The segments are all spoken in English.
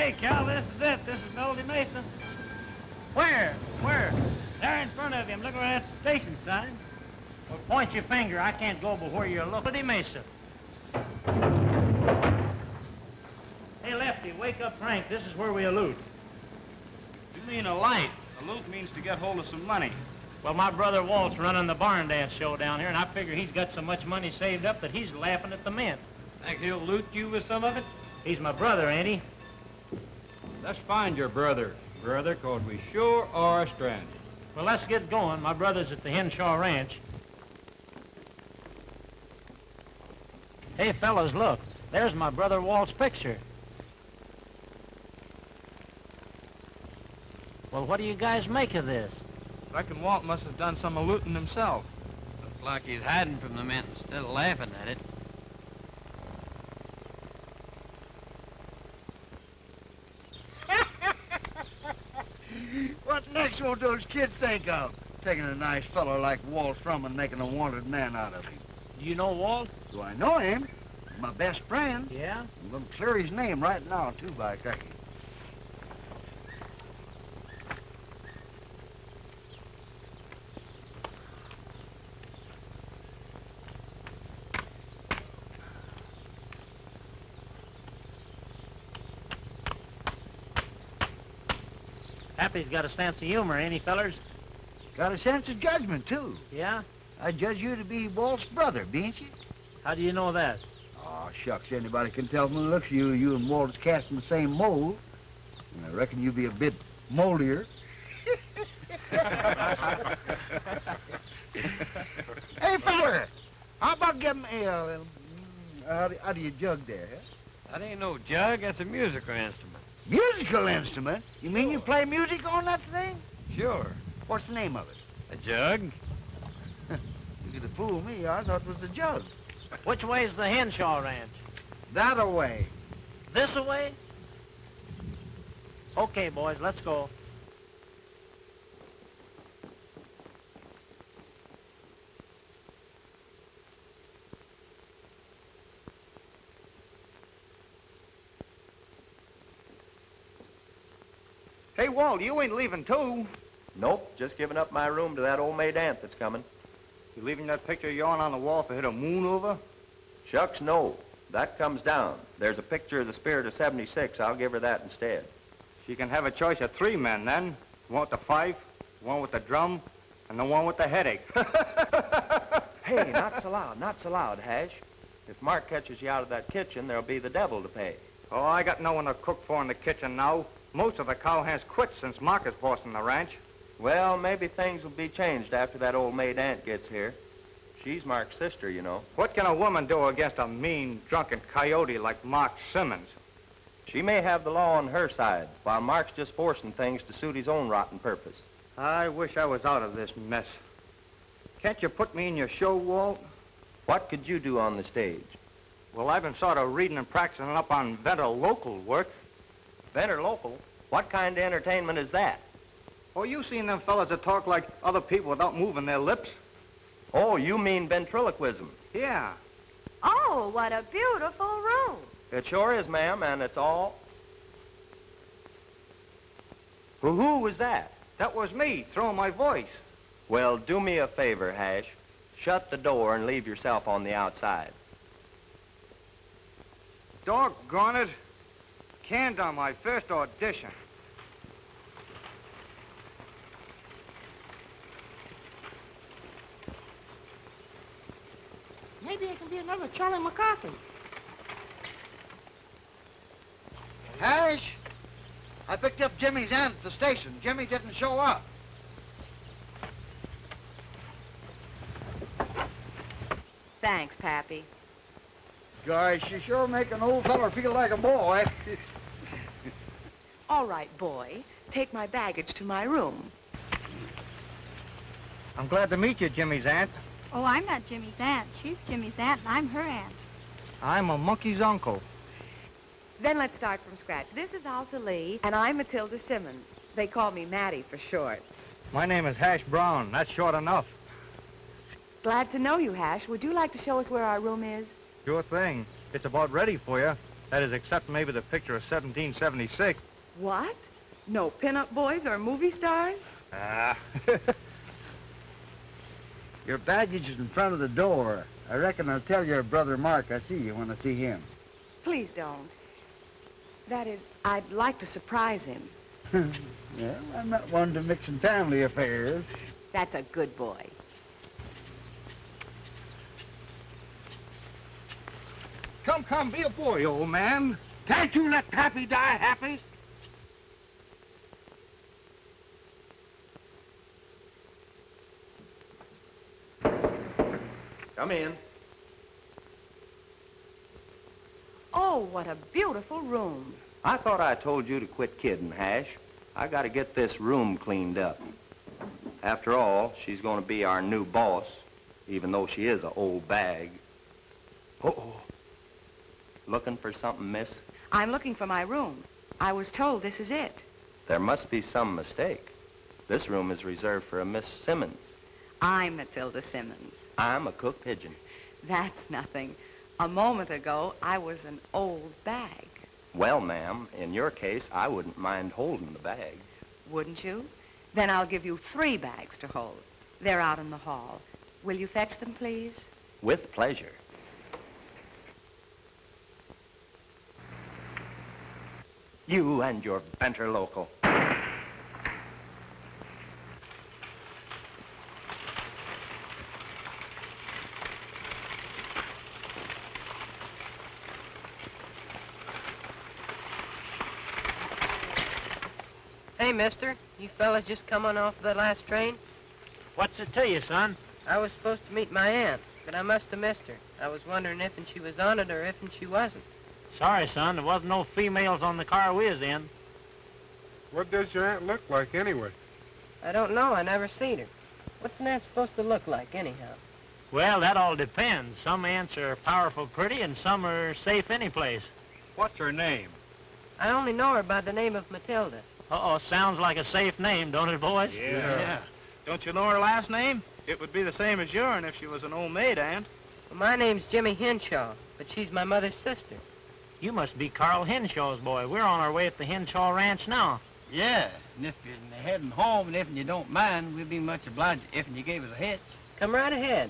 Hey, Cal, this is it. This is Melody Mesa. Where? Where? There in front of you. I'm looking right at the station sign. Well, point your finger. I can't go but where you're looking. Melody Mesa. Hey, Lefty, wake up Frank. This is where we allude. You mean a light. Allude means to get hold of some money. Well, my brother Walt's running the barn dance show down here, and I figure he's got so much money saved up that he's laughing at the mint. Think he'll loot you with some of it? He's my brother, ain't he? Let's find your brother, because we sure are stranded. Well, let's get going. My brother's at the Henshaw Ranch. Hey, fellas, look. There's my brother Walt's picture. Well, what do you guys make of this? Reckon Walt must have done some looting himself. Looks like he's hiding from the mint instead of laughing at it. What next will those kids think of? Taking a nice fellow like Walt from and making a wanted man out of him. Do you know Walt? Do I know him? He's my best friend. Yeah? I'm going to clear his name right now, too, by cracky. Happy's got a sense of humor, ain't he, fellers? Got a sense of judgment, too. Yeah? I judge you to be Walt's brother, bean't you? How do you know that? Oh, shucks, anybody can tell from the looks of you, you and Walt is casting the same mold. And I reckon you be a bit moldier. Hey, feller, how about giving a how do you jug there, huh? That ain't no jug, that's a musical instrument. Musical instrument? You mean you play music on that thing? Sure. What's the name of it? A jug? You could have fooled me. I thought it was the jug. Which way's the Henshaw Ranch? That away. This away? Okay, boys, let's go. Hey, Walt, you ain't leaving, too. Nope, just giving up my room to that old maid aunt that's coming. You leaving that picture of yourn on the wall for hit a moon over? Shucks, no. That comes down. There's a picture of the spirit of 76. I'll give her that instead. She can have a choice of 3 men, then. One with the fife, one with the drum, and the one with the headache. Hey, not so loud, Hash. If Mark catches you out of that kitchen, there'll be the devil to pay. Oh, I got no one to cook for in the kitchen now. Most of the cowhands quit since Mark is bossing the ranch. Well, maybe things will be changed after that old maid aunt gets here. She's Mark's sister, you know. What can a woman do against a mean, drunken coyote like Mark Simmons? She may have the law on her side, while Mark's just forcing things to suit his own rotten purpose. I wish I was out of this mess. Can't you put me in your show, Walt? What could you do on the stage? Well, I've been sort of reading and practicing up on better local work. Better local? What kind of entertainment is that? Oh, you seen them fellas that talk like other people without moving their lips? Oh, you mean ventriloquism? Yeah. Oh, what a beautiful room. It sure is, ma'am, and it's all... Who was that? That was me, throwing my voice. Well, do me a favor, Hash. Shut the door and leave yourself on the outside. Doggone it. Canned on my first audition. Maybe it can be another Charlie McCarthy. Hash, I picked up Jimmy's aunt at the station. Jimmy didn't show up. Thanks, Pappy. Gosh, you sure make an old feller feel like a boy. All right, boy. Take my baggage to my room. I'm glad to meet you, Jimmy's aunt. Oh, I'm not Jimmy's aunt. She's Jimmy's aunt, and I'm her aunt. I'm a monkey's uncle. Then let's start from scratch. This is Alta Lee, and I'm Matilda Simmons. They call me Maddie for short. My name is Hash Brown. That's short enough. Glad to know you, Hash. Would you like to show us where our room is? Sure thing. It's about ready for you. That is, except maybe the picture of 1776. What? No pinup boys or movie stars? Ah. Your baggage is in front of the door. I reckon I'll tell your brother Mark I see you when I see him. Please don't. That is, I'd like to surprise him. Well, I'm not one to mix in family affairs. That's a good boy. Come, be a boy, old man. Can't you let Pappy die happy? Come in. Oh, what a beautiful room. I thought I told you to quit kidding, Hash. I got to get this room cleaned up. After all, she's going to be our new boss, even though she is an old bag. Uh-oh. Looking for something, miss? I'm looking for my room. I was told this is it. There must be some mistake. This room is reserved for a Miss Simmons. I'm Matilda Simmons. I'm a cook pigeon. That's nothing. A moment ago, I was an old bag. Well, ma'am, in your case, I wouldn't mind holding the bag. Wouldn't you? Then I'll give you 3 bags to hold. They're out in the hall. Will you fetch them, please? With pleasure. You and your Benter local. Hey, mister, you fellas just come on off the last train? What's it to you, son? I was supposed to meet my aunt, but I must have missed her. I was wondering if she was on it or if she wasn't. Sorry, son, there wasn't no females on the car we was in. What does your aunt look like, anyway? I don't know. I never seen her. What's an aunt supposed to look like, anyhow? Well, that all depends. Some aunts are powerful pretty and some are safe any place. What's her name? I only know her by the name of Matilda. Uh-oh, sounds like a safe name, don't it, boys? Yeah. Don't you know her last name? It would be the same as yourn if she was an old maid, aunt. Well, my name's Jimmy Henshaw, but she's my mother's sister. You must be Carl Henshaw's boy. We're on our way at the Henshaw Ranch now. Yeah, and if you're heading home and if you don't mind, we'd be much obliged if you gave us a hitch. Come right ahead.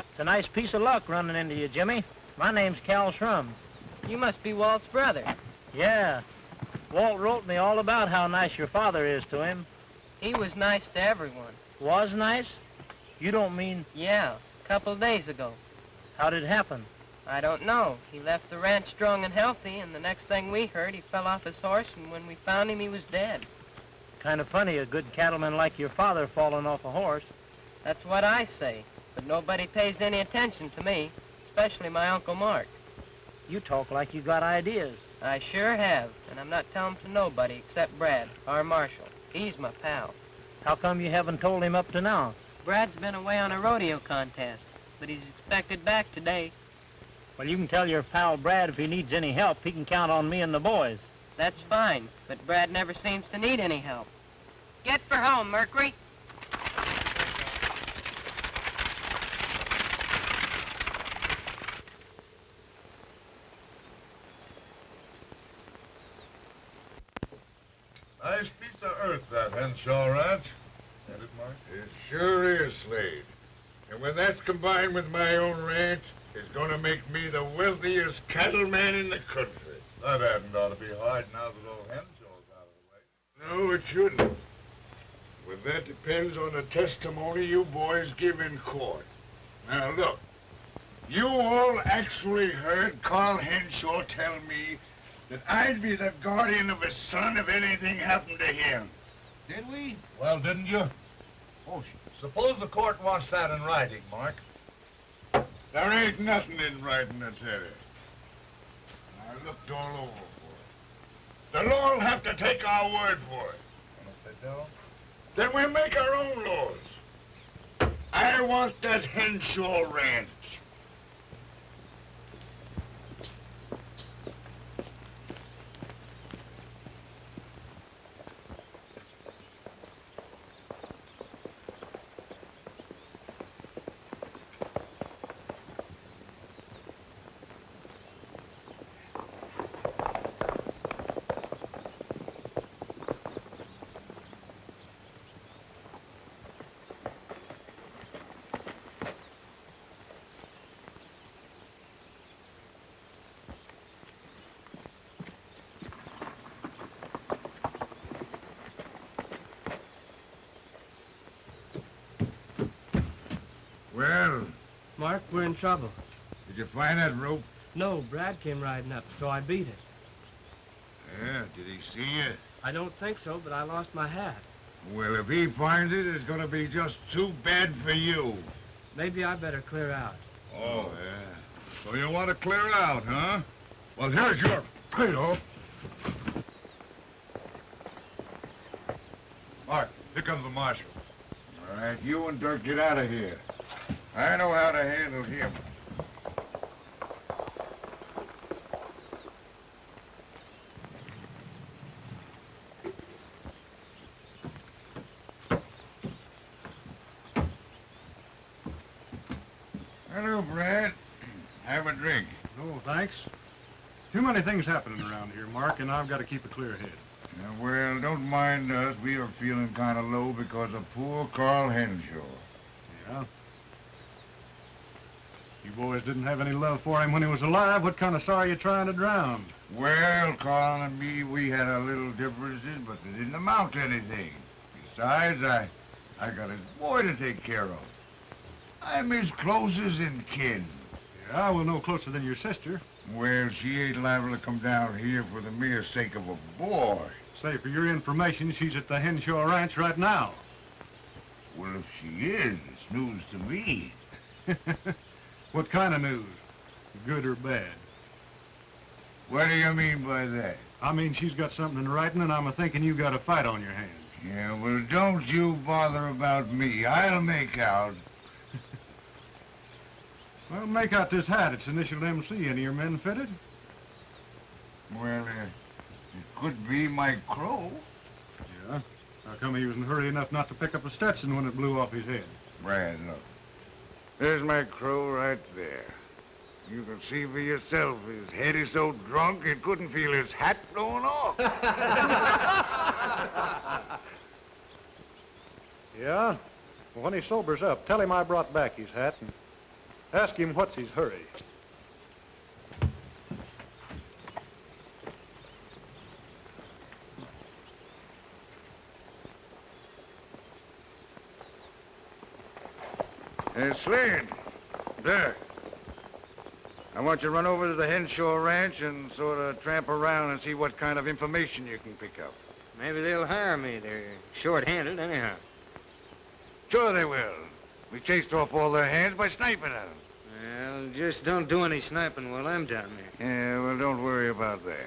It's a nice piece of luck running into you, Jimmy. My name's Cal Shrum. You must be Walt's brother. Yeah. Walt wrote me all about how nice your father is to him. He was nice to everyone. Was nice? You don't mean... Yeah, a couple of days ago. How did it happen? I don't know. He left the ranch strong and healthy, and the next thing we heard, he fell off his horse, and when we found him, he was dead. Kind of funny, a good cattleman like your father falling off a horse. That's what I say, but nobody pays any attention to me, especially my Uncle Mark. You talk like you got ideas. I sure have, and I'm not telling to nobody except Brad, our Marshal. He's my pal. How come you haven't told him up to now? Brad's been away on a rodeo contest, but he's expected back today. Well, you can tell your pal Brad if he needs any help, he can count on me and the boys. That's fine, but Brad never seems to need any help. Get for home, Mercury. Nice piece of earth, that Henshaw Ranch. Ain't it, Mark? It sure is, Slade. And when that's combined with my own ranch, it's gonna make me the wealthiest cattleman in the country. That hadn't ought to be hard now that old Henshaw's out of the way. No, it shouldn't. But that depends on the testimony you boys give in court. Now, look. You all actually heard Carl Henshaw tell me that I'd be the guardian of his son if anything happened to him. Did we? Well, didn't you? Oh, Suppose the court wants that in writing, Mark. There ain't nothing in writing that's in it. I looked all over for it. The law'll have to take our word for it. And if they don't? Then we'll make our own laws. I want that Henshaw Ranch. Mark, we're in trouble. Did you find that rope? No, Brad came riding up, so I beat it. Yeah, did he see you? I don't think so, but I lost my hat. Well, if he finds it, it's gonna be just too bad for you. Maybe I better clear out. Oh, yeah. So you want to clear out, huh? Well, here's your pay-off. Mark, here comes the marshal. All right, you and Dirk get out of here. I know how to handle him. Hello, Brad. Have a drink. Oh, thanks. Too many things happening around here, Mark, and I've got to keep a clear head. Yeah, well, don't mind us. We are feeling kind of low because of poor Carl Henshaw. Yeah? You boys didn't have any love for him when he was alive. What kind of sorrow are you trying to drown? Well, Carl and me, we had a little differences, but they didn't amount to anything. Besides, I got his boy to take care of. I'm his closest in kin. Yeah, well, no closer than your sister. Well, she ain't liable to come down here for the mere sake of a boy. Say, for your information, she's at the Henshaw Ranch right now. Well, if she is, it's news to me. What kind of news? Good or bad? What do you mean by that? I mean, she's got something in writing, and I'm a-thinking you got a fight on your hands. Yeah, well, don't you bother about me. I'll make out. Well, make out this hat. It's initialed MC. Any of your men fitted? Well, it could be my crow. Yeah? How come he was in a hurry enough not to pick up a Stetson when it blew off his head? Brad, look. There's my crow right there. You can see for yourself. His head is so drunk it couldn't feel his hat blowing off. Yeah? Well, when he sobers up, tell him I brought back his hat and ask him what's his hurry. Slade, there. I want you to run over to the Henshaw Ranch and sort of tramp around and see what kind of information you can pick up. Maybe they'll hire me. They're short-handed anyhow. Sure they will. We chased off all their hands by sniping at them. Well, just don't do any sniping while I'm down there. Yeah, well, don't worry about that.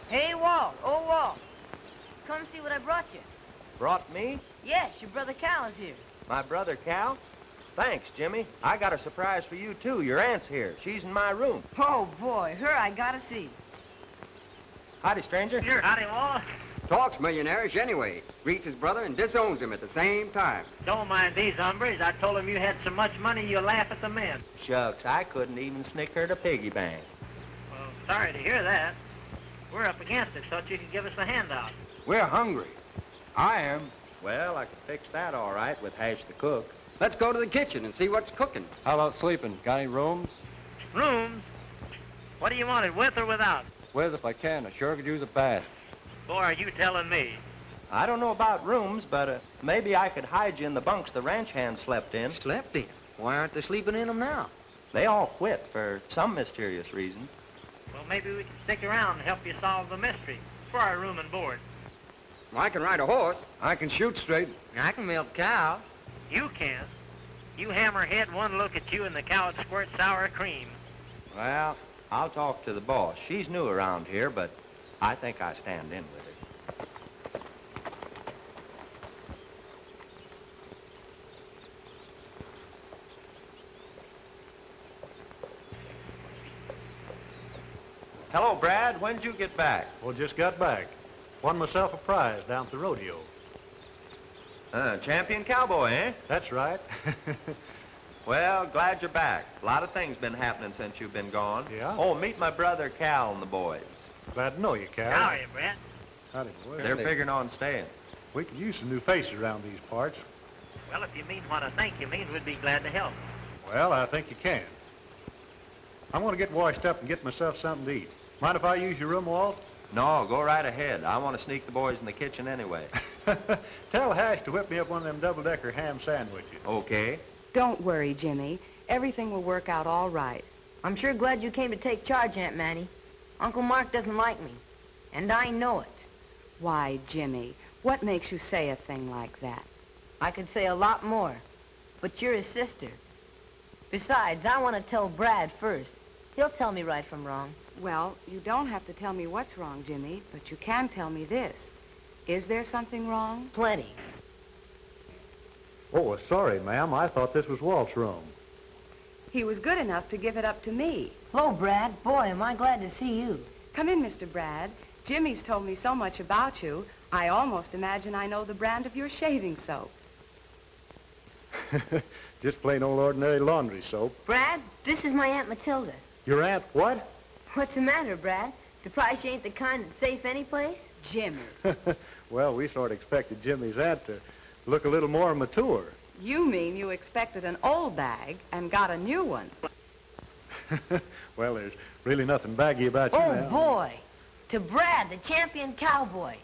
Hey, Walt. Oh, Walt. Come see what I brought you. Brought me? Yes, your brother Cal is here. My brother Cal? Thanks, Jimmy. I got a surprise for you, too. Your aunt's here. She's in my room. Oh, boy. Her I gotta see. Howdy, stranger. Here, howdy, Walt. Talks millionaires anyway. Greets his brother and disowns him at the same time. Don't mind these hombres. I told them you had so much money you'll laugh at the men. Shucks, I couldn't even snicker at a piggy bank. Well, sorry to hear that. We're up against it. Thought you could give us a handout. We're hungry. I am. Well, I could fix that all right with Hash the cook. Let's go to the kitchen and see what's cooking. How about sleeping? Got any rooms? Rooms? What do you want it, with or without? With, if I can. I sure could use a bath. Boy, are you telling me? I don't know about rooms, but maybe I could hide you in the bunks the ranch hands slept in. Slept in? Why aren't they sleeping in them now? They all quit for some mysterious reason. Well, maybe we can stick around and help you solve the mystery for our room and board. Well, I can ride a horse. I can shoot straight. I can milk cows. You can. You hammerhead, one look at you and the cow would squirt sour cream. Well, I'll talk to the boss. She's new around here, but I think I stand in with her. Hello, Brad. When'd you get back? Well, just got back. Won myself a prize down at the rodeo. Champion cowboy, eh? That's right. Well, glad you're back. A lot of things been happening since you've been gone. Yeah? Oh, meet my brother Cal and the boys. Glad to know you, Cal. How are you, Brett? Howdy, boy. They're figuring on staying. We could use some new faces around these parts. Well, if you mean what I think you mean, we'd be glad to help. Well, I think you can. I'm going to get washed up and get myself something to eat. Mind if I use your room, Walt? No, go right ahead. I want to sneak the boys in the kitchen anyway. Tell Hash to whip me up one of them double-decker ham sandwiches. Okay. Don't worry, Jimmy. Everything will work out all right. I'm sure glad you came to take charge, Aunt Mattie. Uncle Mark doesn't like me, and I know it. Why, Jimmy, what makes you say a thing like that? I could say a lot more, but you're his sister. Besides, I want to tell Brad first. He'll tell me right from wrong. Well, you don't have to tell me what's wrong, Jimmy, but you can tell me this. Is there something wrong? Plenty. Oh, sorry, ma'am. I thought this was Walt's room. He was good enough to give it up to me. Hello, Brad. Boy, am I glad to see you. Come in, Mr. Brad. Jimmy's told me so much about you, I almost imagine I know the brand of your shaving soap. Just plain old ordinary laundry soap. Brad, this is my Aunt Matilda. Your aunt what? What's the matter, Brad? Surprised you ain't the kind that's safe any place? Jimmy. Well, we sort of expected Jimmy's aunt to look a little more mature. You mean you expected an old bag and got a new one? Well, there's really nothing baggy about you, Oh, ma'am. boy. To Brad, the champion cowboy.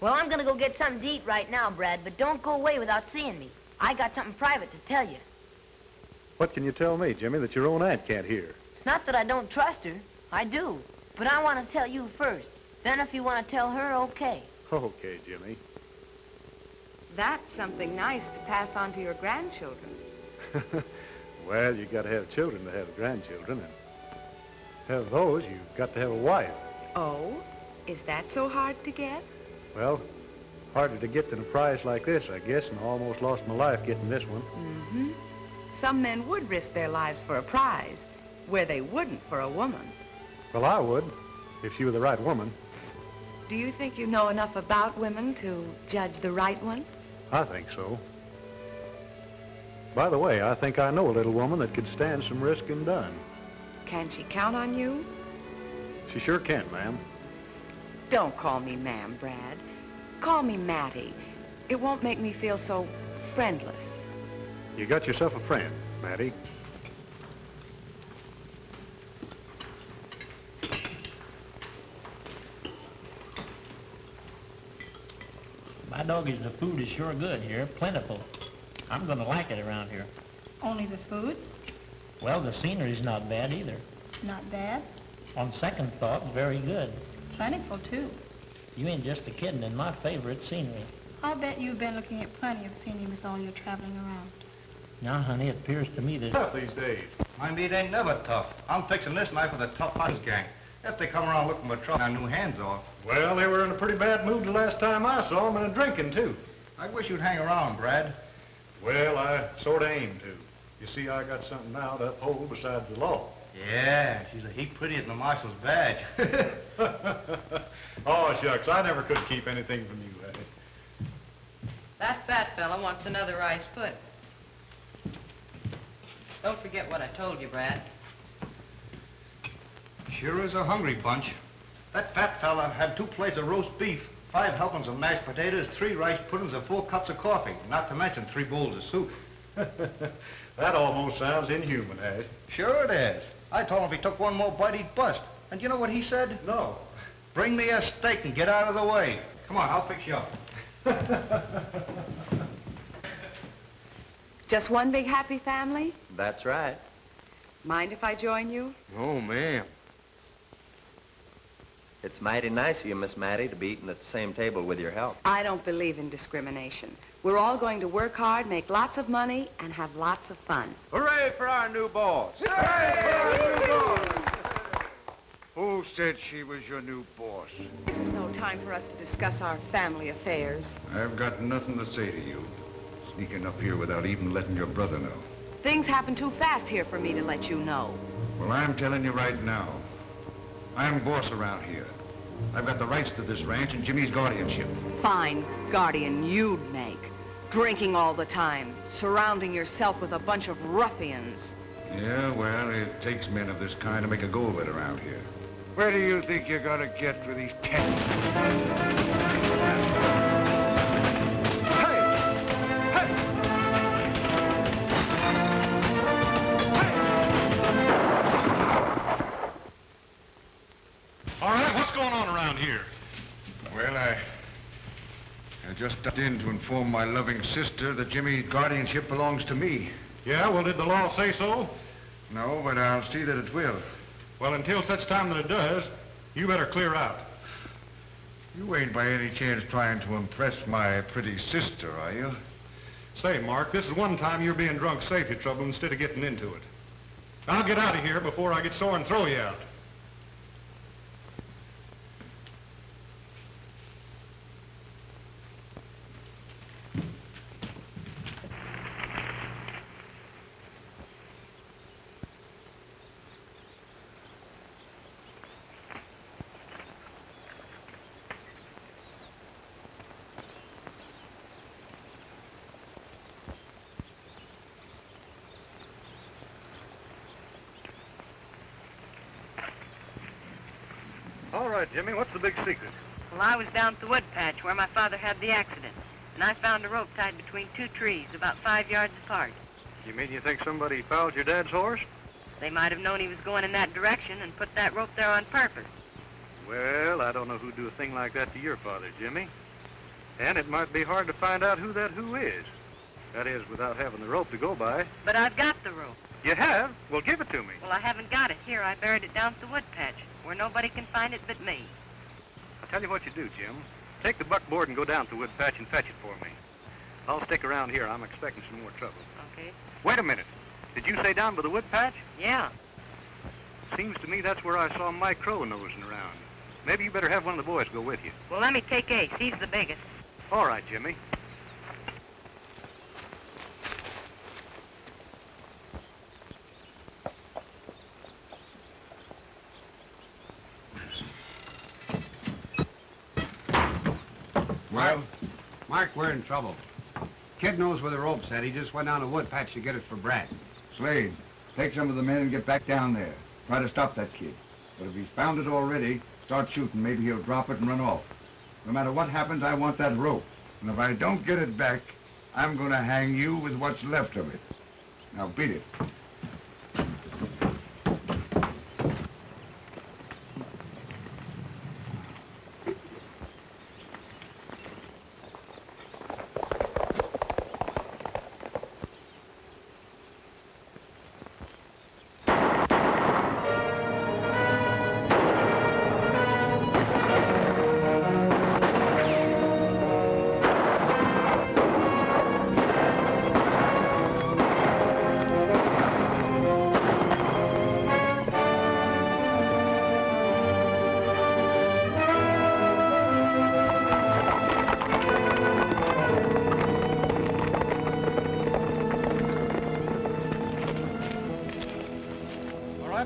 Well, I'm going to go get something to eat right now, Brad, but don't go away without seeing me. I got something private to tell you. What can you tell me, Jimmy, that your own aunt can't hear? It's not that I don't trust her. I do. But I want to tell you first. Then if you want to tell her, okay. Okay, Jimmy. That's something nice to pass on to your grandchildren. Well, you got to have children to have grandchildren, and to have those, you've got to have a wife. Oh? Is that so hard to get? Well, harder to get than a prize like this, I guess, and I almost lost my life getting this one. Mm-hmm. Some men would risk their lives for a prize, where they wouldn't for a woman. Well, I would, if she were the right woman. Do you think you know enough about women to judge the right one? I think so. By the way, I think I know a little woman that could stand some risk and done. Can she count on you? She sure can, ma'am. Don't call me ma'am, Brad. Call me Mattie. It won't make me feel so friendless. You got yourself a friend, Mattie. My doggies, the food is sure good here, plentiful. I'm going to like it around here. Only the food? Well, the scenery's not bad either. Not bad. On second thought, very good. Plentiful, too. You ain't just a kidding in my favorite scenery. I'll bet you've been looking at plenty of scenery with all your traveling around. Now, honey, it appears to me that... Tough these days. My meat ain't never tough. I'm fixing this knife with a tough hunters gang. If they come around looking for trouble, our new hands off. Well, they were in a pretty bad mood the last time I saw them, and drinking, too. I wish you'd hang around, Brad. Well, I sort of aim to. You see, I got something now to uphold besides the law. Yeah, she's a heap prettier than the Marshal's badge. Oh, shucks, I never could keep anything from you, Hattie. That fat fella wants another rice pudding. Don't forget what I told you, Brad. Sure is a hungry bunch. That fat fella had 2 plates of roast beef, 5 helpings of mashed potatoes, 3 rice puddings, and 4 cups of coffee, not to mention 3 bowls of soup. That almost sounds inhuman, Ash. Sure it is. I told him if he took one more bite, he'd bust. And you know what he said? No. Bring me a steak and get out of the way. Come on, I'll fix you up. Just one big happy family? That's right. Mind if I join you? Oh, ma'am. It's mighty nice of you, Miss Mattie, to be eating at the same table with your help. I don't believe in discrimination. We're all going to work hard, make lots of money, and have lots of fun. Hooray for our new boss! Who said she was your new boss? This is no time for us to discuss our family affairs. I've got nothing to say to you. Sneaking up here without even letting your brother know. Things happen too fast here for me to let you know. Well, I'm telling you right now. I'm boss around here. I've got the rights to this ranch and Jimmy's guardianship. Fine guardian you'd make. Drinking all the time, surrounding yourself with a bunch of ruffians. Yeah, well, it takes men of this kind to make a go of it around here. Where do you think you're gonna get for these 10? just stopped in to inform my loving sister that Jimmy's guardianship belongs to me. Yeah, well, did the law say so? No, but I'll see that it will. Well, until such time that it does, you better clear out. You ain't by any chance trying to impress my pretty sister, are you? Say, Mark, this is one time you're being drunk safety trouble instead of getting into it. I'll get out of here before I get sore and throw you out. All right, Jimmy, what's the big secret? Well, I was down at the wood patch where my father had the accident, and I found a rope tied between two trees about 5 yards apart. You mean you think somebody fouled your dad's horse? They might have known he was going in that direction and put that rope there on purpose. Well, I don't know who'd do a thing like that to your father, Jimmy. And it might be hard to find out who that who is. That is, without having the rope to go by. But I've got the rope. You have? Well, give it to me. Well, I haven't got it here. I buried it down at the wood patch, where nobody can find it but me. I'll tell you what you do, Jim. Take the buckboard and go down to the wood patch and fetch it for me. I'll stick around here. I'm expecting some more trouble. Okay. Wait a minute. Did you say down by the wood patch? Yeah. Seems to me that's where I saw Mike Crow nosing around. Maybe you better have one of the boys go with you. Well, let me take Ace. He's the biggest. All right, Jimmy. Well, Mark, we're in trouble. Kid knows where the rope's at. He just went down the wood patch to get it for Brad. Slade, take some of the men and get back down there. Try to stop that kid. But if he's found it already, start shooting. Maybe he'll drop it and run off. No matter what happens, I want that rope. And if I don't get it back, I'm going to hang you with what's left of it. Now beat it.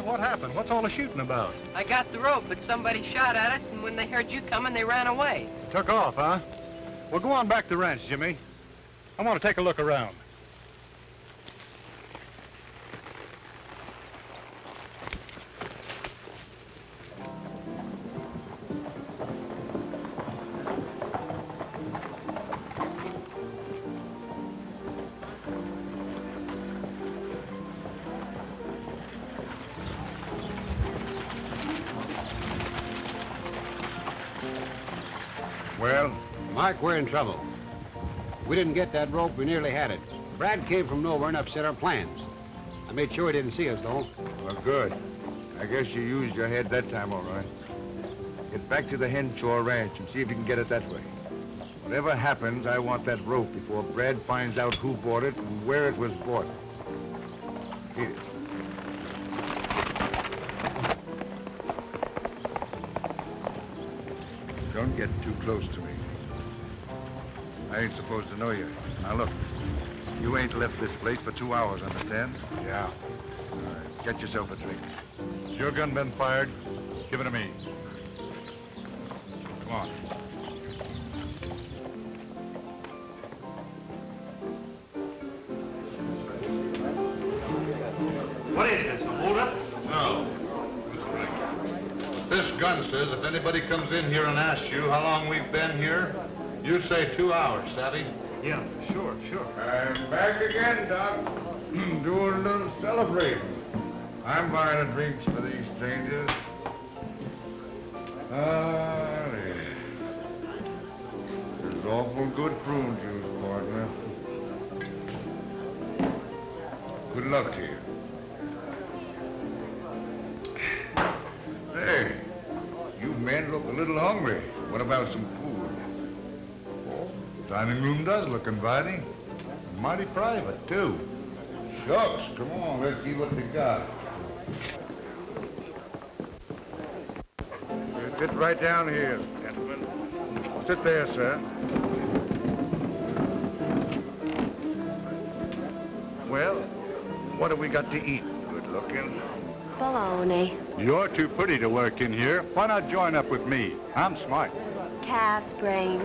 What happened? What's all the shooting about? I got the rope, but somebody shot at us, and when they heard you coming, they ran away. Took off, huh? Well, go on back to the ranch, Jimmy. I want to take a look around. Well? Mark, we're in trouble. We didn't get that rope. We nearly had it. Brad came from nowhere and upset our plans. I made sure he didn't see us, though. Well, good. I guess you used your head that time, all right. Get back to the Henshaw Ranch and see if you can get it that way. Whatever happens, I want that rope before Brad finds out who bought it and where it was bought. Here. Don't get too close to me. I ain't supposed to know you. Now look, you ain't left this place for 2 hours, understand? Yeah. All right, get yourself a drink. Has your gun been fired? Give it to me. Come on. What is this, a holdup? No. This gun says if anybody comes in here and asks you how long we've been here, you say 2 hours, savvy? Yeah, sure. I'm back again, Doc. Doing a little celebrating. I'm buying the drinks for these strangers. There's Awful good prune juice, partner. Good luck to you. Hey, you men look a little hungry. What about some food? Oh, the dining room does look inviting. Mighty private, too. Shucks, come on, let's see what they got. Sit right down here, gentlemen. Sit there, sir. Well, what have we got to eat? Good looking. Bologna. You're too pretty to work in here. Why not join up with me? I'm smart. Calf's brains.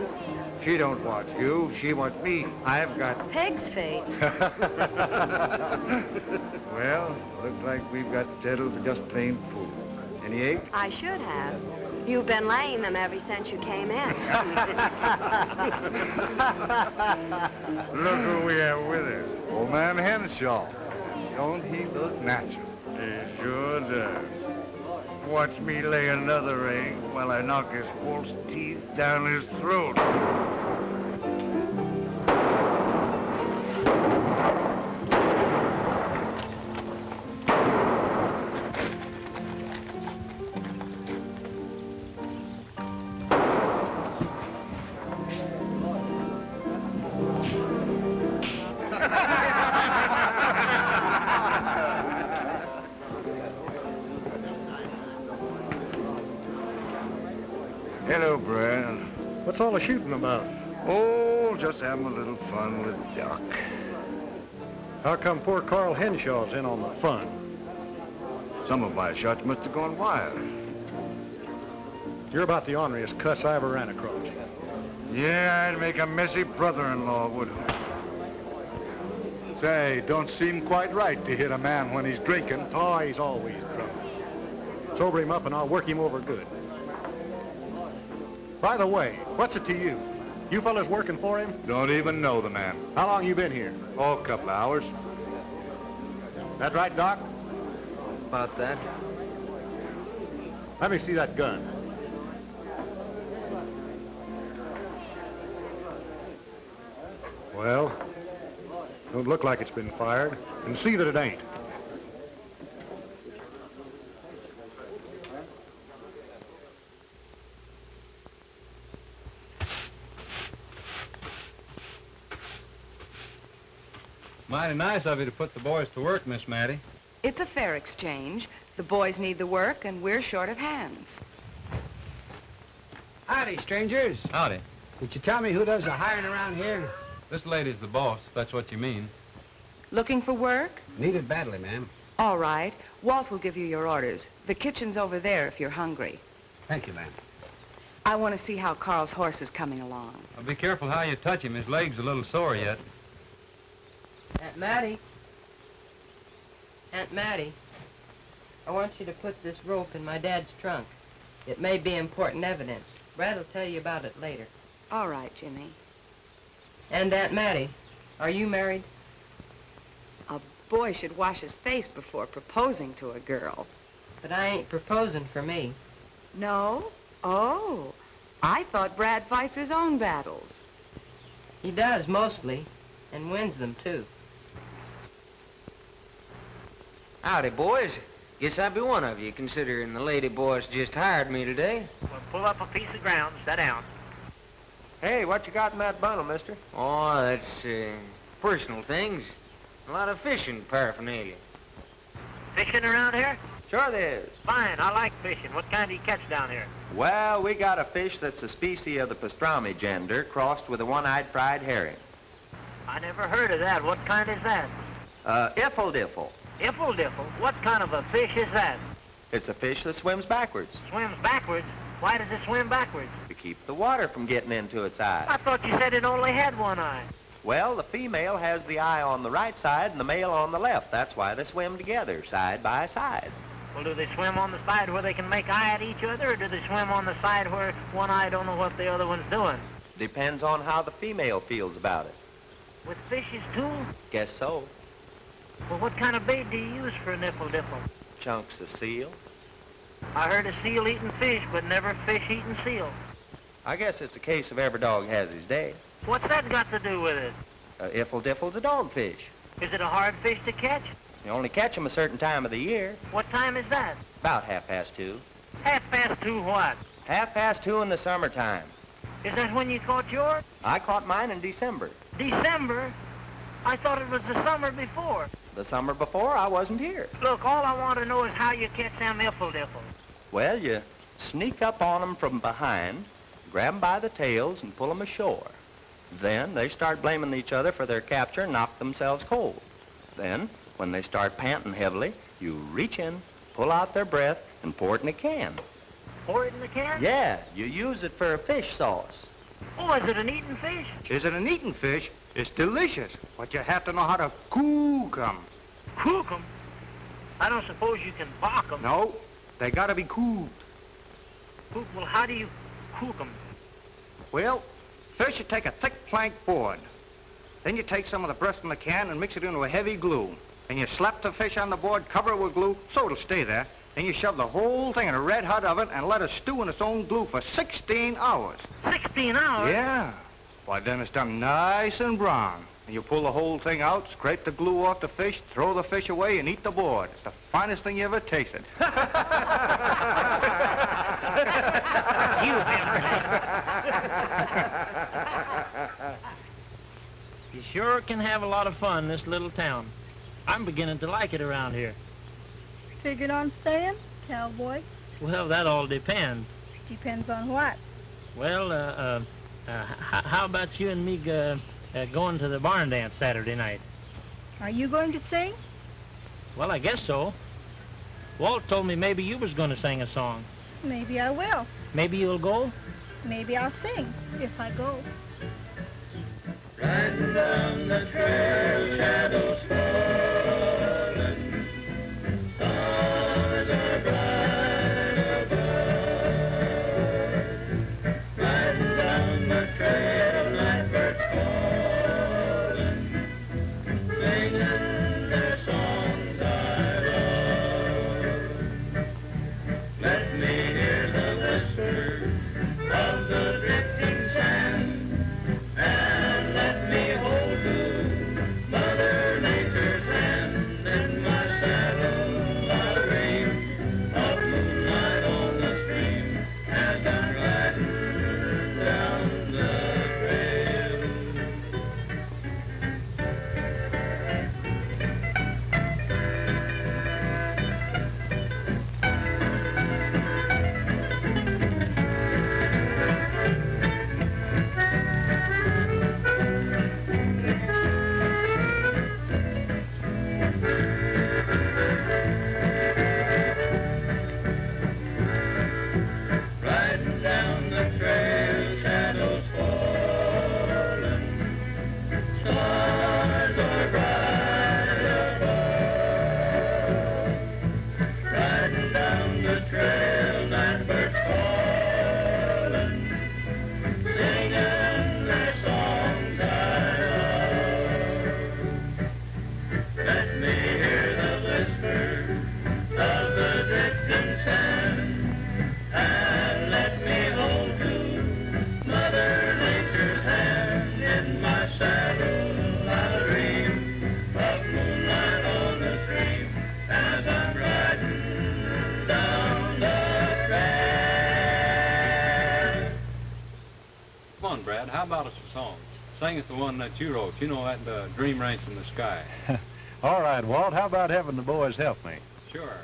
She don't want you. She wants me. I've got... Pig's feet. Well, looks like we've got settled for just plain food. Any eggs? I should have. You've been laying them ever since you came in. Look who we have with us. Old man Henshaw. Don't he look natural? He sure does. Watch me lay another egg while I knock his false teeth down his throat. Hello, Brad. What's all the shooting about? Oh, just having a little fun with Doc. How come poor Carl Henshaw's in on the fun? Some of my shots must have gone wild. You're about the orneriest cuss I ever ran across. Yeah, I'd make a messy brother-in-law, would I? Say, don't seem quite right to hit a man when he's drinking. Oh, he's always drunk. Sober him up and I'll work him over good. By the way, what's it to you? You fellas working for him? Don't even know the man. How long you been here? Oh, a couple of hours. That right, Doc? About that. Let me see that gun. Well, don't look like it's been fired. And see that it ain't. Mighty nice of you to put the boys to work, Miss Mattie. It's a fair exchange. The boys need the work, and we're short of hands. Howdy, strangers. Howdy. Would you tell me who does the hiring around here? This lady's the boss, if that's what you mean. Looking for work? Needed badly, ma'am. All right. Walt will give you your orders. The kitchen's over there if you're hungry. Thank you, ma'am. I want to see how Carl's horse is coming along. Well, be careful how you touch him. His leg's a little sore yet. Aunt Mattie. Aunt Mattie. I want you to put this rope in my dad's trunk. It may be important evidence. Brad will tell you about it later. All right, Jimmy. And Aunt Mattie, are you married? A boy should wash his face before proposing to a girl. But I ain't proposing for me. No? Oh, I thought Brad fights his own battles. He does, mostly, and wins them, too. Howdy, boys. Guess I'll be one of you, considering the lady boss just hired me today. Well, pull up a piece of ground, sit down. Hey, what you got in that bundle, mister? Oh, that's, personal things. A lot of fishing paraphernalia. Fishing around here? Sure there is. Fine, I like fishing. What kind do you catch down here? Well, we got a fish that's a species of the pastrami gender crossed with a one-eyed fried herring. I never heard of that. What kind is that? Iffle diffle. Iffle diffle? What kind of a fish is that? It's a fish that swims backwards Swims backwards? Why does it swim backwards? to keep the water from getting into its eye. I thought you said it only had one eye. Well, the female has the eye on the right side and the male on the left. That's why they swim together, side by side. Well, do they swim on the side where they can make eye at each other, or do they swim on the side where one eye don't know what the other one's doing? Depends on how the female feels about it. With fishes, too? Guess so. Well, what kind of bait do you use for an iffle diffle? Chunks of seal. I heard of seal eating fish, but never fish eating seal. I guess it's a case of every dog has his day. What's that got to do with it? Iffle-diffle's a dogfish. Is it a hard fish to catch? You only catch them a certain time of the year. What time is that? About 2:30. 2:30 what? 2:30 in the summertime. Is that when you caught yours? I caught mine in December. December? I thought it was the summer before. The summer before, I wasn't here. Look, all I want to know is how you catch them iffle-diffles. Well, you sneak up on them from behind, grab them by the tails, and pull them ashore. Then they start blaming each other for their capture and knock themselves cold. Then, when they start panting heavily, you reach in, pull out their breath, and pour it in a can. Pour it in the can? Yeah, you use it for a fish sauce. Oh, is it an eating fish? Is it an eating fish? It's delicious, but you have to know how to cook 'em. Cook 'em? I don't suppose you can bake 'em. No, they gotta be cooked. Cook? Well, how do you cook 'em? Well, first you take a thick plank board. Then you take some of the breast in the can and mix it into a heavy glue. Then you slap the fish on the board, cover it with glue, so it'll stay there. Then you shove the whole thing in a red-hot oven and let it stew in its own glue for 16 hours. 16 hours? Yeah. Why, then it's done nice and brown. And you pull the whole thing out, scrape the glue off the fish, throw the fish away, and eat the board. It's the finest thing you ever tasted. You sure can have a lot of fun in this little town. I'm beginning to like it around here. Figured on staying, cowboy? Well, that all depends. Depends on what? Well, how about you and me going to the barn dance Saturday night? Are you going to sing? Well, I guess so. Walt told me maybe you was going to sing a song. Maybe I will. Maybe you'll go? Maybe I'll sing, if I go. Riding down the trail, shadows falling, stars are bright above. Riding down the trail, nightbirds calling, singing their songs I love. Let me hear the whisper of the drifting sand, and let me hold to Mother Nature's hand. In my saddle I'll dream of moonlight on the stream as I'm riding down the trail. Riding down the trail, shadows falling, stars are bright above. Riding down the trail, nightbirds calling, singing their songs I love. Let me hear the whisper of the drifting sand, and let me hold to Mother Nature's hand. In my saddle I'll dream of moonlight on the stream as I'm riding down the trail. Come on, Brad, how about us a song? Sing us the one that you wrote. You know that Dream Ranch in the Sky. All right, Walt, how about having the boys help me? Sure.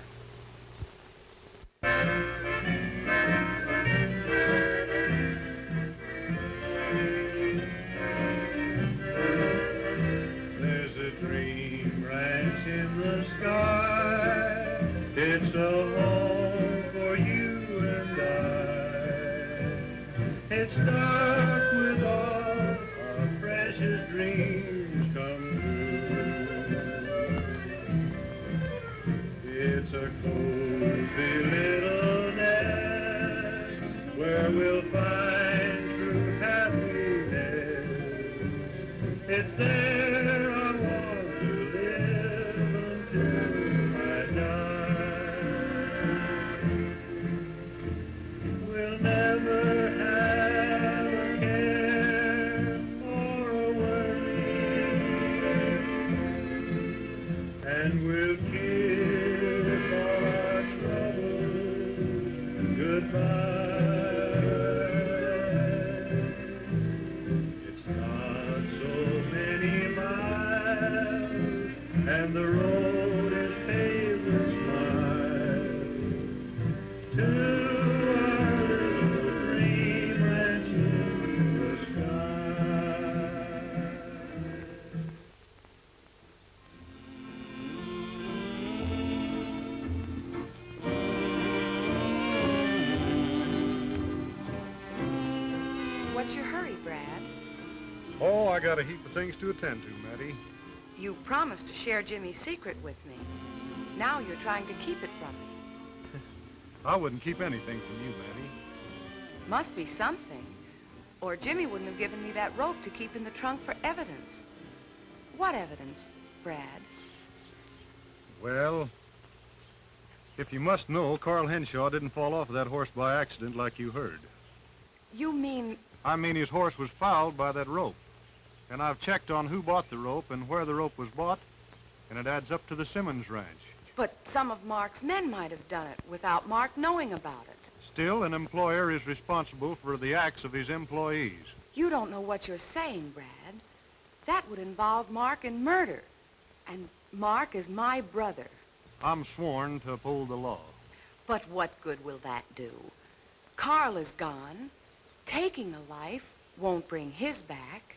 There's a dream ranch in the sky. It's a home for you and I. It's dark with all our precious dreams come true. It's a cozy little nest where we'll find true happiness. It's there I want to live until I die. We'll never have goodbye. It's not so many miles, and the road is paved with smiles to our little dream ranch in the sky. What's your hurry, Brad? Oh, I got a heap of things to attend to, Mattie. You promised to share Jimmy's secret with me. Now you're trying to keep it from me. I wouldn't keep anything from you, Mattie. Must be something. Or Jimmy wouldn't have given me that rope to keep in the trunk for evidence. What evidence, Brad? Well, if you must know, Carl Henshaw didn't fall off of that horse by accident like you heard. You mean... I mean his horse was fouled by that rope. And I've checked on who bought the rope and where the rope was bought, and it adds up to the Simmons Ranch. But some of Mark's men might have done it without Mark knowing about it. Still, an employer is responsible for the acts of his employees. You don't know what you're saying, Brad. That would involve Mark in murder. And Mark is my brother. I'm sworn to uphold the law. But what good will that do? Carl is gone. Taking a life won't bring his back.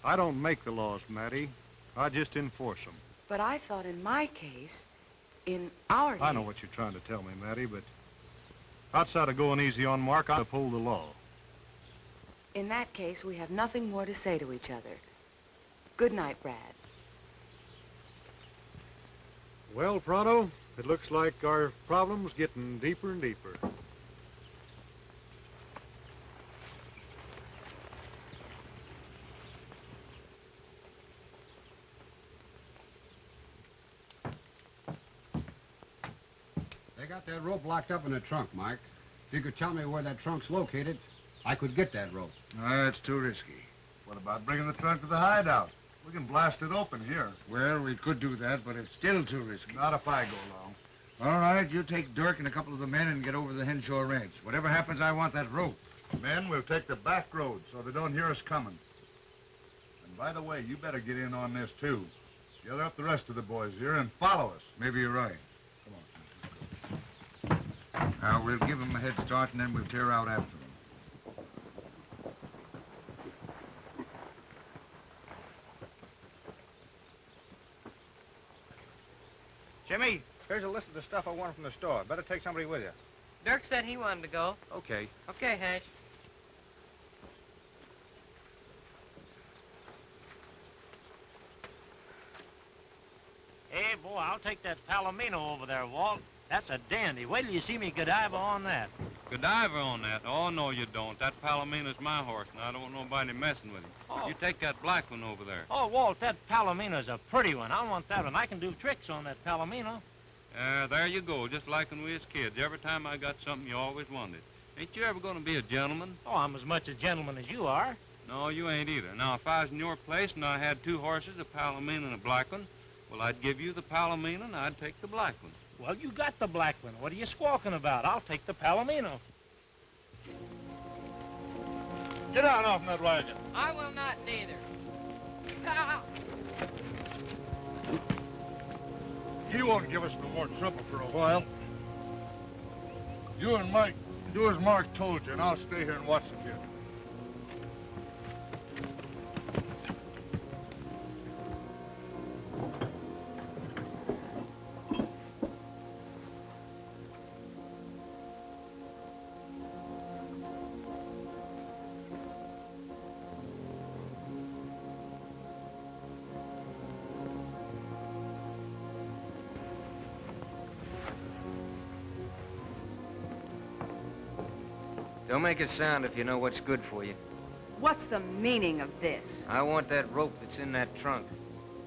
I don't make the laws, Mattie. I just enforce them. But I thought in my case, in our case... I know what you're trying to tell me, Mattie, but outside of going easy on Mark, I uphold the law. In that case, we have nothing more to say to each other. Good night, Brad. Well, Pronto, it looks like our problem's getting deeper and deeper. They got that rope locked up in the trunk, Mike. If you could tell me where that trunk's located, I could get that rope. That's too risky. What about bringing the trunk to the hideout? We can blast it open here. Well, we could do that, but it's still too risky. Not if I go along. All right, you take Dirk and a couple of the men and get over to the Henshaw Ranch. Whatever happens, I want that rope. Men, we'll take the back road so they don't hear us coming. And by the way, you better get in on this, too. Gather up the rest of the boys here and follow us. Maybe you're right. Come on. Now, we'll give them a head start, and then we'll tear out after them. Jimmy, here's a list of the stuff I wanted from the store. Better take somebody with you. Dirk said he wanted to go. Okay. Okay, Hash. Hey, boy, I'll take that Palomino over there, Walt. That's a dandy. Wait till you see me Godiva on that. Godiva on that? Oh, no, you don't. That Palomino's my horse, and I don't want nobody messing with him. Oh. You take that black one over there. Oh, Walt, that Palomino's a pretty one. I want that one. I can do tricks on that Palomino. There you go, just like when we was kids. Every time I got something you always wanted. Ain't you ever going to be a gentleman? Oh, I'm as much a gentleman as you are. No, you ain't either. Now, if I was in your place and I had two horses, a Palomino and a black one, well, I'd give you the Palomino and I'd take the black one. Well, you got the black one. What are you squawking about? I'll take the Palomino. Get down off that wagon. I will not neither. He won't give us no more trouble for a while. You and Mike do as Mark told you, and I'll stay here and watch the kid. Don't make a sound if you know what's good for you. What's the meaning of this? I want that rope that's in that trunk.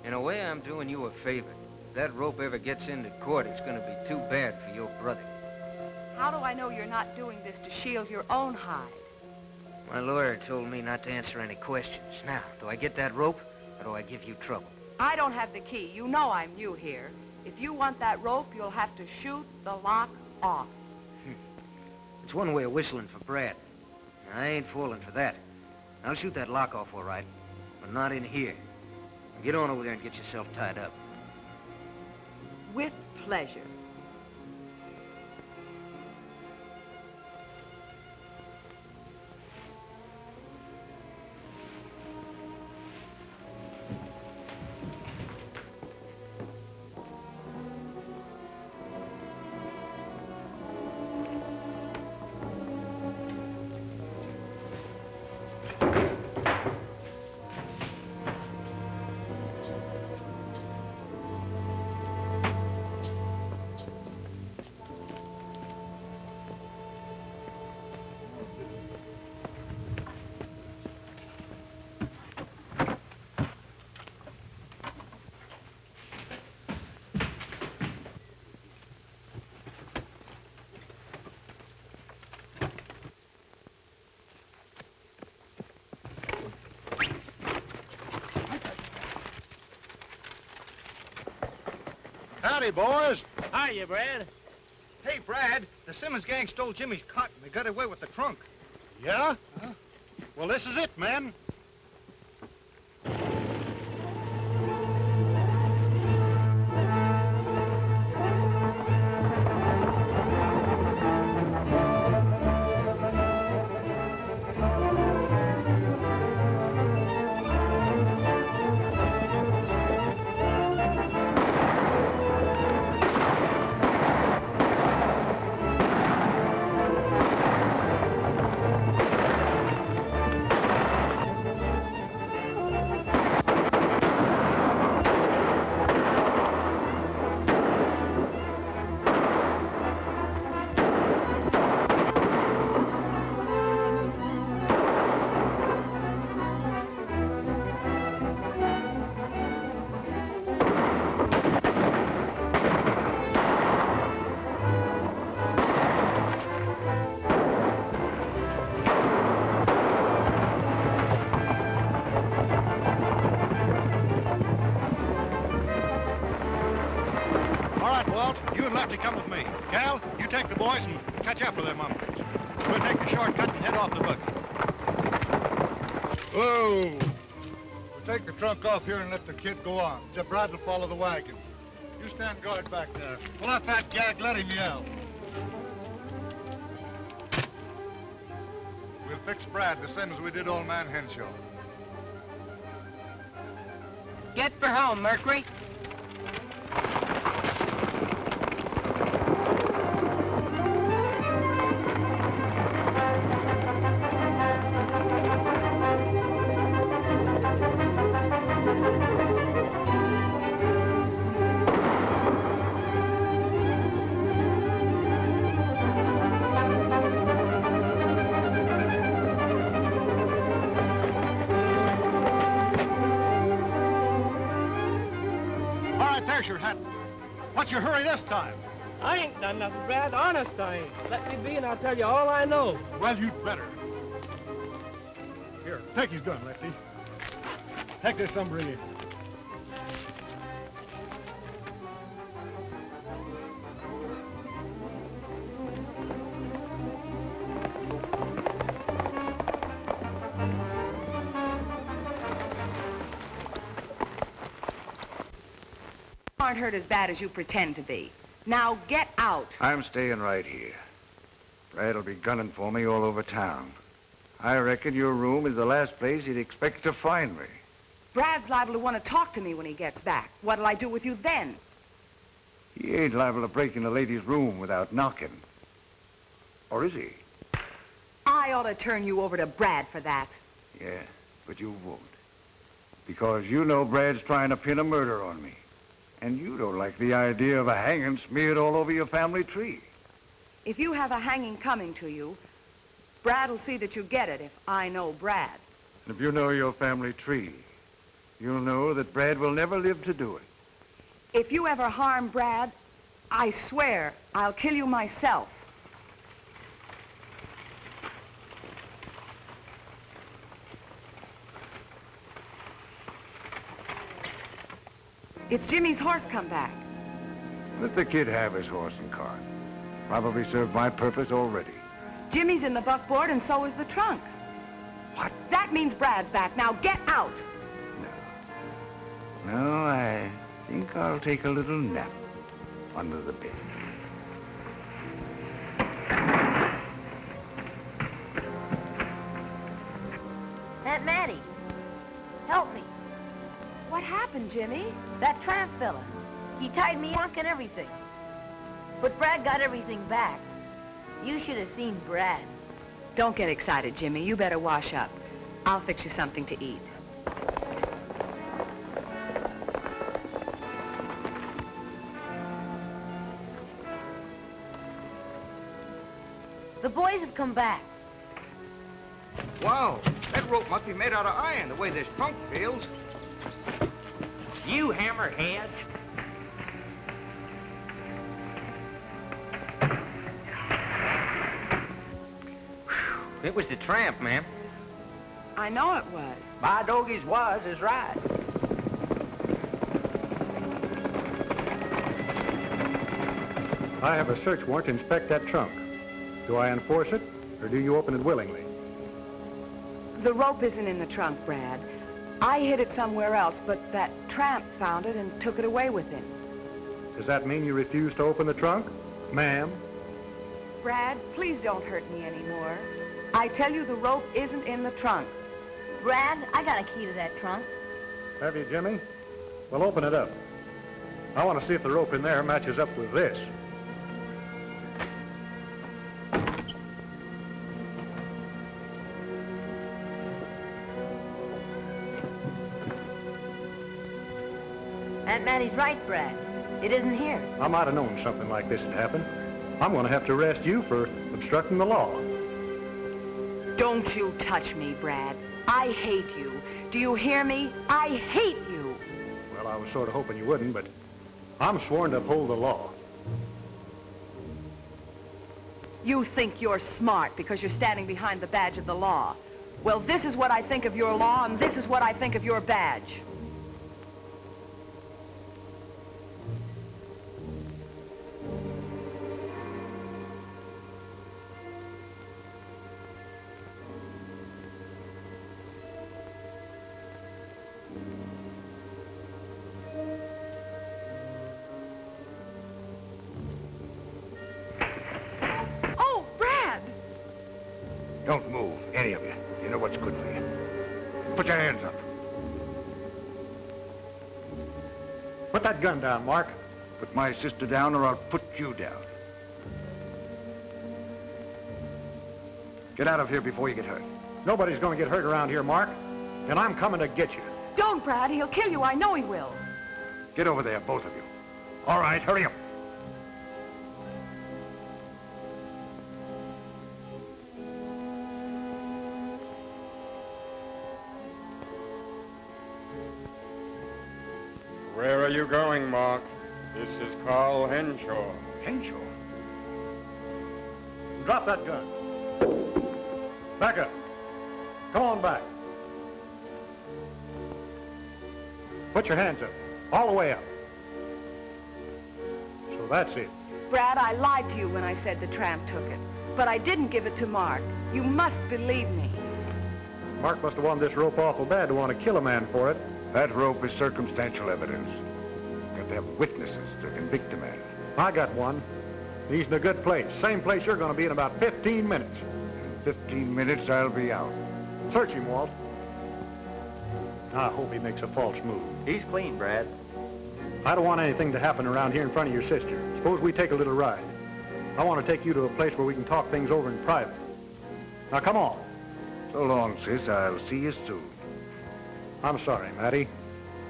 In a way, I'm doing you a favor. If that rope ever gets into court, it's going to be too bad for your brother. How do I know you're not doing this to shield your own hide? My lawyer told me not to answer any questions. Now, do I get that rope, or do I give you trouble? I don't have the key. You know I'm new here. If you want that rope, you'll have to shoot the lock off. That's one way of whistling for Brad. I ain't falling for that. I'll shoot that lock off all right, but not in here. Get on over there and get yourself tied up. With pleasure. Howdy, boys. Hiya, Brad. Hey, Brad, the Simmons gang stole Jimmy's cotton. They got away with the trunk. Yeah? Well, this is it, man. Come with me. Cal, you take the boys and catch up with them umpires. We'll take the shortcut and head off the buggy. Whoa! We'll take the trunk off here and let the kid go on. Brad will follow the wagon. You stand guard back there. Pull out that gag, let him yell. We'll fix Brad the same as we did old man Henshaw. Get for home, Mercury. There's your hat. What's your hurry this time? I ain't done nothing, Brad. Honest, I ain't. Let me be and I'll tell you all I know. Well, you'd better. Here, take his gun, Lefty. Take this umbrella. Aren't hurt as bad as you pretend to be. Now get out. I'm staying right here. Brad'll be gunning for me all over town. I reckon your room is the last place he'd expect to find me. Brad's liable to want to talk to me when he gets back. What'll I do with you then? He ain't liable to break in a lady's room without knocking. Or is he? I ought to turn you over to Brad for that. Yeah, but you won't. Because you know Brad's trying to pin a murder on me. And you don't like the idea of a hanging smeared all over your family tree. If you have a hanging coming to you, Brad'll see that you get it if I know Brad. And if you know your family tree, you'll know that Brad will never live to do it. If you ever harm Brad, I swear I'll kill you myself. It's Jimmy's horse come back. Let the kid have his horse and cart. Probably served my purpose already. Jimmy's in the buckboard and so is the trunk. What? That means Brad's back. Now get out. No, I think I'll take a little nap under the bed. Aunt Mattie, help me. What happened, Jimmy? That tramp fella. He tied me up and everything. But Brad got everything back. You should have seen Brad. Don't get excited, Jimmy. You better wash up. I'll fix you something to eat. The boys have come back. Wow, that rope must be made out of iron, the way this trunk feels. You hammerhead. It was the tramp, ma'am. I know it was. My doggies was is right. I have a search warrant to inspect that trunk. Do I enforce it, or do you open it willingly? The rope isn't in the trunk, Brad. I hid it somewhere else, but that tramp found it and took it away with him. Does that mean you refuse to open the trunk, ma'am? Brad, please don't hurt me anymore. I tell you the rope isn't in the trunk. Brad, I got a key to that trunk. Have you, Jimmy? Well, open it up. I want to see if the rope in there matches up with this. Aunt Mattie's right, Brad. It isn't here. I might have known something like this would happen. I'm going to have to arrest you for obstructing the law. Don't you touch me, Brad. I hate you. Do you hear me? I hate you. Well, I was sort of hoping you wouldn't, but I'm sworn to uphold the law. You think you're smart because you're standing behind the badge of the law. Well, this is what I think of your law, and this is what I think of your badge. Don't move, any of you. You know what's good for you. Put your hands up. Put that gun down, Mark. Put my sister down or I'll put you down. Get out of here before you get hurt. Nobody's going to get hurt around here, Mark. And I'm coming to get you. Don't, Brad. He'll kill you. I know he will. Get over there, both of you. All right, hurry up. Where are you going, Mark? This is Carl Henshaw. Henshaw? Drop that gun. Back up. Come on back. Put your hands up. All the way up. So that's it. Brad, I lied to you when I said the tramp took it. But I didn't give it to Mark. You must believe me. Mark must have wanted this rope awful bad to want to kill a man for it. That rope is circumstantial evidence. Got to have witnesses to convict a man. I got one. He's in a good place. Same place you're going to be in about 15 minutes. In 15 minutes, I'll be out. Search him, Walt. I hope he makes a false move. He's clean, Brad. I don't want anything to happen around here in front of your sister. Suppose we take a little ride. I want to take you to a place where we can talk things over in private. Now, come on. So long, sis. I'll see you soon. I'm sorry, Mattie,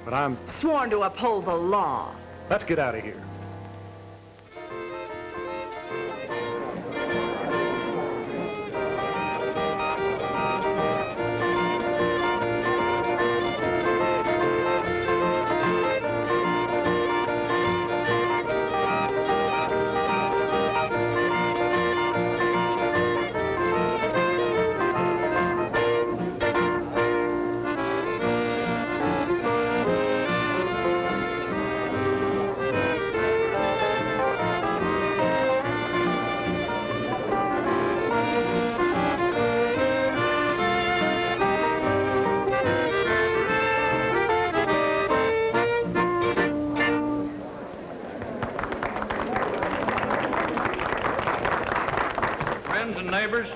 but I'm sworn to uphold the law. Let's get out of here. and neighbors,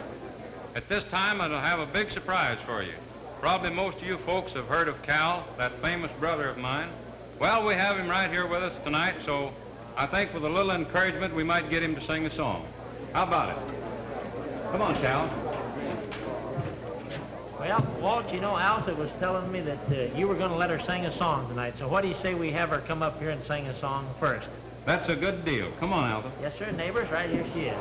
at this time I'll have a big surprise for you. Probably most of you folks have heard of Cal, that famous brother of mine. Well, we have him right here with us tonight, so I think with a little encouragement we might get him to sing a song. How about it? Come on, Cal. Well, Walt, you know, Alta was telling me that you were going to let her sing a song tonight, so what do you say we have her come up here and sing a song first? That's a good deal. Come on, Alta. Yes, sir, neighbors, right here she is.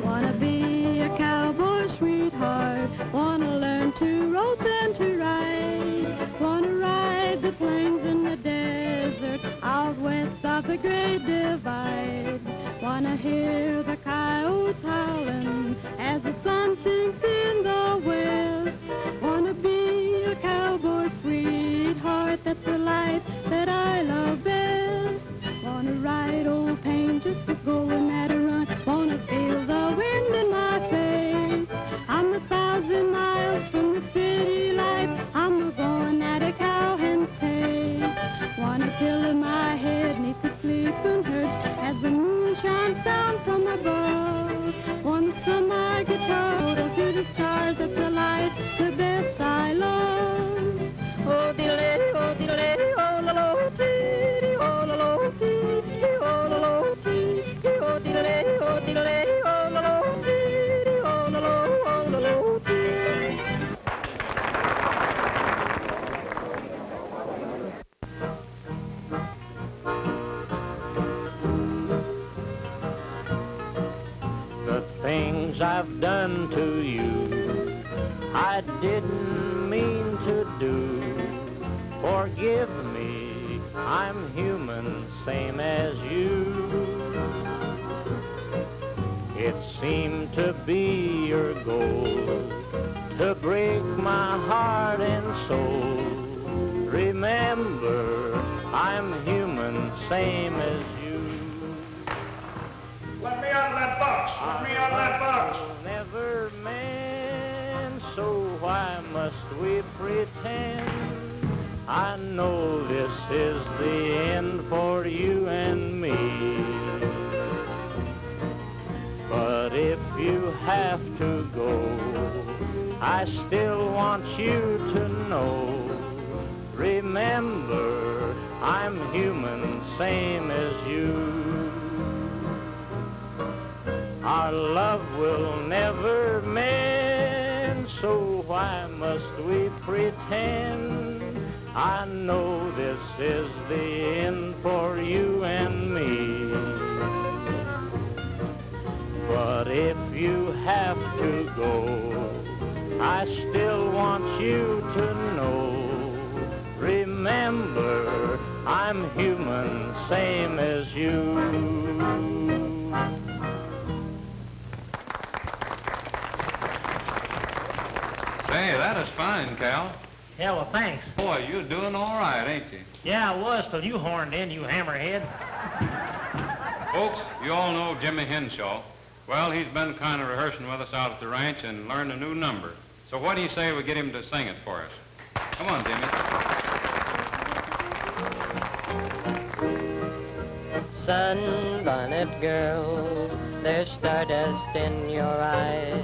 Wanna be a cowboy sweetheart, wanna learn to rope and to ride, wanna ride the plains and the desert, out west of the Great Divide, wanna hear the coyotes howling as the sun sinks in the west, wanna be a cowboy sweetheart, that's the life that I love best, wanna ride old pain just to go at a run, wanna feel the wind in my face. I'm 1,000 miles from the city life, I'm going at a cowhand's pace. Wanna pillow my head neath the sleeping hearse as the moon shines down from above. Wanna strum my guitar to the stars, that's the life, the best I love. Oh, diddle-lady, oh, diddle-lady, oh, la-lo, dee, oh, la-lo, dee, oh, la-lo, dee, oh, diddle-lady, oh, diddle-lady, oh, la-lo, dee, oh, la-lo, oh, la-lo, dee. The things I've done to you, I didn't mean to do. Forgive me, I'm human, same as you. It seemed to be your goal to break my heart and soul. Remember, I'm human, same as you. Let me out of that box! Let me out of that box! Never man, so why must we pretend? I know this is the end for you and me. But if you have to go, I still want you to know. Remember, I'm human, same as you. Our love will never mend, so why must we pretend? I know this is the end for you and me. But if you have to go, I still want you to know. Remember, I'm human, same as you. Hey, that is fine, Cal. Yeah, well, thanks. Boy, you're doing all right, ain't you? Yeah, I was till you horned in, you hammerhead. Folks, you all know Jimmy Henshaw. Well, he's been kind of rehearsing with us out at the ranch and learned a new number. So what do you say we get him to sing it for us? Come on, Jimmy. Sunbonnet girl, there's stardust in your eyes.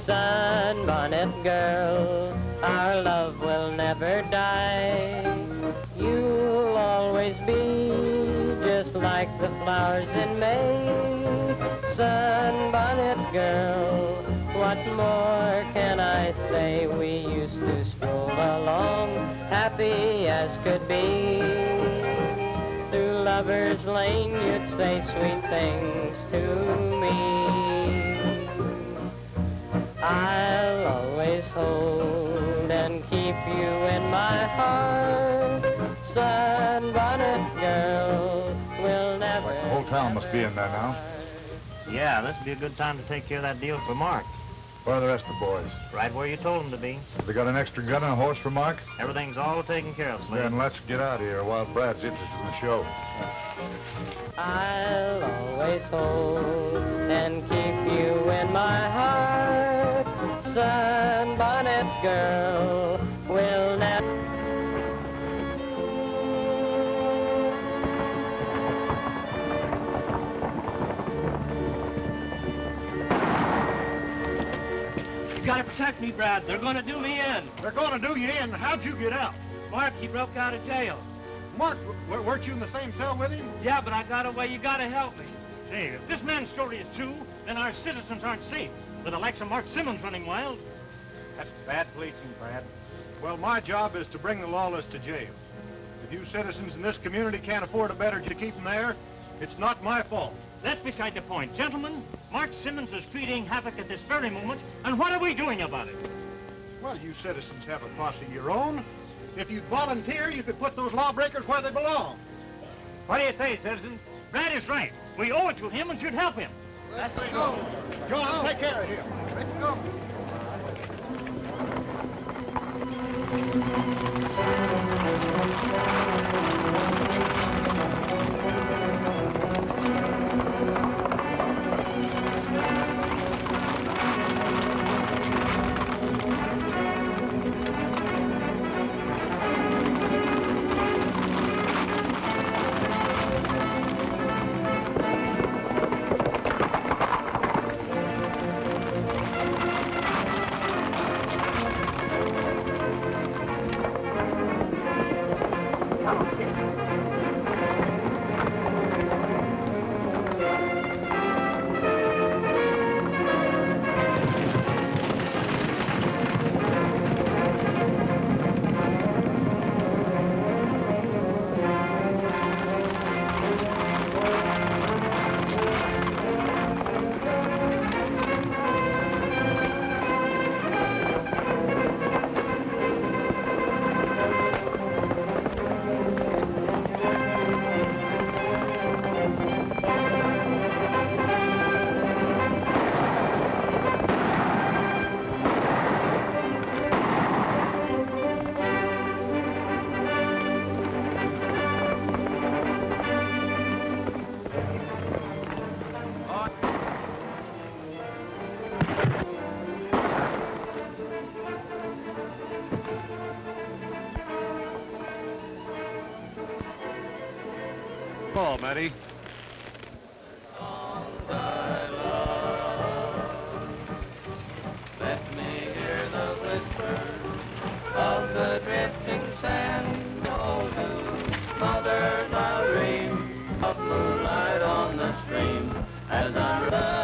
Sunbonnet girl, our love will never die. You'll always be just like the flowers in May. Sunbonnet girl, what more can I say? We used to stroll along, happy as could be. Through Lover's Lane, you'd say sweet things to me. I'll always hold and keep you in my heart. Sunbonnet girl will never... The whole town must be in there now. Yeah, this would be a good time to take care of that deal for Mark. Where are the rest of the boys? Right where you told them to be. Have they got an extra gun and a horse for Mark? Everything's all taken care of, Slade. Then let's get out of here while Brad's interested in the show. I'll always hold and keep you in my heart. Sunbonnet girl will never... protect me, Brad. They're going to do me in. They're going to do you in? How'd you get out? Mark, he broke out of jail. Mark, weren't you in the same cell with him? Yeah, but I got away. You got to help me. Say, if this man's story is true, then our citizens aren't safe. With the likes of Mark Simmons running wild. That's bad policing, Brad. Well, my job is to bring the lawless to jail. If you citizens in this community can't afford a better to keep them there, it's not my fault. That's beside the point. Gentlemen, Mark Simmons is creating havoc at this very moment, and what are we doing about it? Well, you citizens have a posse of your own. If you'd volunteer, you could put those lawbreakers where they belong. What do you say, citizens? Brad is right. We owe it to him and should help him. Let's go. John, take care of him. Let's go. Paul, Matty. Let me hear the whisper of the drifting sand. Oh, do mother love dream of moonlight on the stream as I run.